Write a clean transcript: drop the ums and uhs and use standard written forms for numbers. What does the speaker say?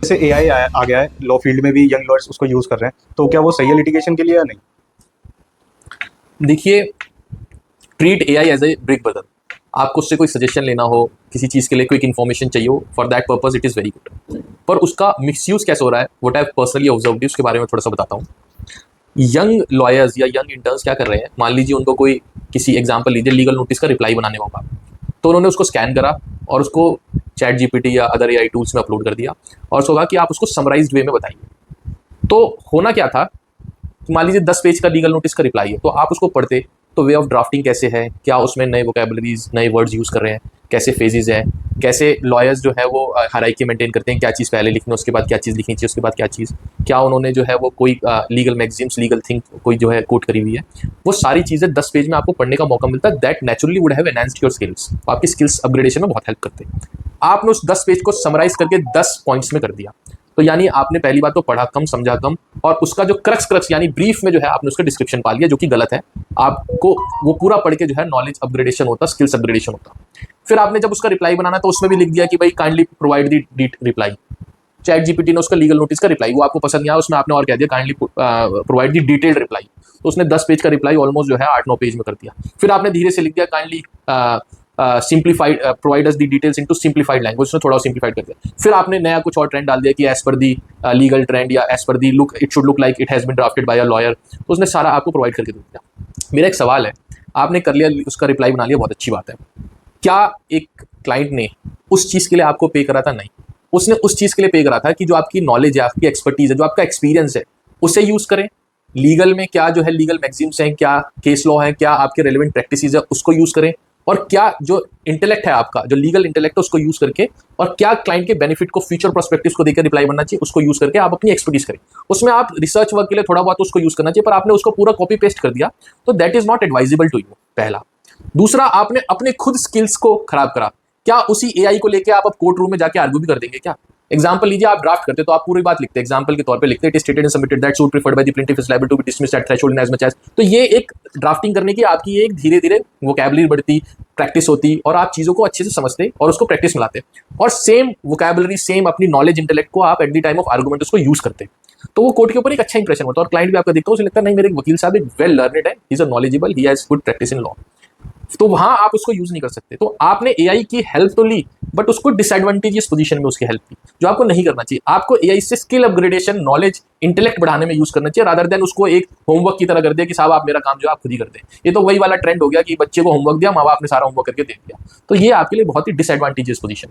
जैसे एआई आ गया है लॉ फील्ड में भी, यंग लॉयर्स उसको यूज कर रहे हैं, तो क्या वो सही है लिटिगेशन के लिए या नहीं? देखिए, treat AI as a brick brother. आपको उससे कोई सजेशन लेना हो, किसी चीज़ के लिए क्विक इन्फॉर्मेशन चाहिए हो, for that purpose it is very good. पर उसका मिसयूज़ कैसे हो रहा है, व्हाट आई पर्सनली ऑब्जर्व्ड, उसके बारे में थोड़ा सा बताता हूँ। यंग लॉयर्स या यंग इंटर्न्स क्या कर रहे हैं, मान लीजिए उनको कोई, किसी एग्जाम्पल लीजिए, लीगल नोटिस का रिप्लाई बनाने होगा, तो उन्होंने उसको स्कैन करा और उसको चैट जीपीटी या अदर एआई टूल्स में अपलोड कर दिया और उसको कहा कि आप उसको समराइज्ड वे में बताइए। तो होना क्या था, मान लीजिए 10 पेज का लीगल नोटिस का रिप्लाई है, तो आप उसको पढ़ते तो वे ऑफ ड्राफ्टिंग कैसे है, क्या उसमें नए वोकेबलरीज, नए वर्ड्स यूज़ कर रहे हैं, कैसे फेजेज हैं, कैसे लॉयर्स जो है वो हायरार्की मेंटेन करते हैं, क्या चीज़ पहले लिखनी है, उसके बाद क्या चीज़ लिखनी चाहिए, उसके बाद क्या चीज़, क्या उन्होंने जो है वो कोई लीगल मैगजीन्स, लीगल थिंग कोई जो है कोट करी हुई है, वो सारी चीज़ें 10 पेज में आपको पढ़ने का मौका मिलता है। That naturally would have enhanced your skills, आपकी स्किल्स अपग्रेडेशन में बहुत हेल्प करते हैं। आपने उस 10 पेज को समराइज करके 10 पॉइंट्स में कर दिया, तो यानी आपने पहली बात तो पढ़ा कम, समझा कम, और उसका जो क्रक्स यानी ब्रीफ में जो है आपने उसका डिस्क्रिप्शन पा लिया, जो कि गलत है। आपको वो पूरा पढ़ के जो है नॉलेज अपग्रेडेशन होता, स्किल्स अपग्रेडेशन होता। फिर आपने जब उसका रिप्लाई बनाना तो उसमें भी लिख दिया कि भाई kindly provide the reply. Chat GPT ने उसका लीगल नोटिस का रिप्लाई, वो आपको पसंद नहीं आया, उसमें आपने और कह दिया kindly provide the detailed reply, तो उसने 10 पेज का रिप्लाई ऑलमोस्ट जो है 8-9 पेज में कर दिया। फिर आपने धीरे से लिख दिया kindly simplified, provide us the details into simplified language, उसने थोड़ा सिंप्लीफाइड कर दिया। फिर आपने नया कुछ और ट्रेंड डाल दिया कि as per the legal trend या as per the look it should look like it has been drafted by a lawyer, तो उसने सारा आपको प्रोवाइड करके दे दिया। मेरा एक सवाल है, आपने कर लिया, उसका रिप्लाई बना लिया, बहुत अच्छी बात है। क्या एक क्लाइंट ने उस चीज़ के लिए आपको पे करा था? नहीं, उसने उस चीज़ के लिए पे करा था कि जो आपकी नॉलेज है, आपकी एक्सपर्टीज है, जो आपका एक्सपीरियंस है, उसे यूज़ करें। लीगल में क्या जो है लीगल मैगजीन्स हैं, क्या केस लॉ है, क्या आपके रेलिवेंट प्रैक्टिसेस है, उसको यूज़ करें। और क्या जो इंटेलेक्ट है आपका, जो लीगल इंटेलेक्ट है, उसको यूज़ करके, और क्या क्लाइंट के बेनिफिट को, फ्यूचर पर्सपेक्टिव्स को देकर रिप्लाई बनना चाहिए, उसको यूज़ करके आप अपनी एक्सपर्टीज करें। उसमें आप रिसर्च वर्क के लिए थोड़ा बहुत उसको यूज़ करना चाहिए, पर आपने उसको पूरा कॉपी पेस्ट कर दिया, तो that is not advisable to you, पहला। दूसरा, आपने अपने खुद स्किल्स को खराब करा। क्या उसी एआई को लेके आप अब कोर्ट रूम में जाके आर्ग्यू भी कर देंगे क्या? एग्जाम्पल लीजिए, आप ड्राफ्ट करते तो आप पूरी बात लिखते, एग्जाम्पल के तौर पे लिखते, it is stated and submitted that suit preferred by the plaintiff is liable to be dismissed at threshold as much as. तो ये एक ड्राफ्टिंग करने की आपकी एक धीरे धीरे वोकैबुलरी बढ़ती, प्रैक्टिस होती, और आप चीज़ों को अच्छे से समझते और उसको प्रैक्टिस में लाते, और सेम वोकैबुलरी, सेम अपनी नॉलेज, इंटेलेक्ट को आप at the time of argument उसको यूज करते, तो वो कोर्ट के ऊपर एक अच्छा इंप्रेशन होता है, और क्लाइंट भी आपका देखता है, उसे लगता है नहीं, मेरे वकील साहब एक वेल लर्नेड है, he is a knowledgeable, he has good practice in law. तो वहां आप उसको यूज नहीं कर सकते। तो आपने एआई की हेल्प तो ली, बट उसको डिसएडवांटेजियस पोजीशन में उसकी हेल्प की, जो आपको नहीं करना चाहिए। आपको एआई से स्किल अपग्रेडेशन, नॉलेज, इंटेलेक्ट बढ़ाने में यूज करना चाहिए, रादर देन उसको एक होमवर्क की तरह कर दिया कि साहब आप मेरा काम जो आप खुद ही कर दें। ये तो वही वाला ट्रेंड हो गया कि बच्चे को होमवर्क दिया, माँ बाप ने सारा होमवर्क करके दे दिया। तो ये आपके लिए बहुत ही डिसएडवांटेजियस पोजीशन।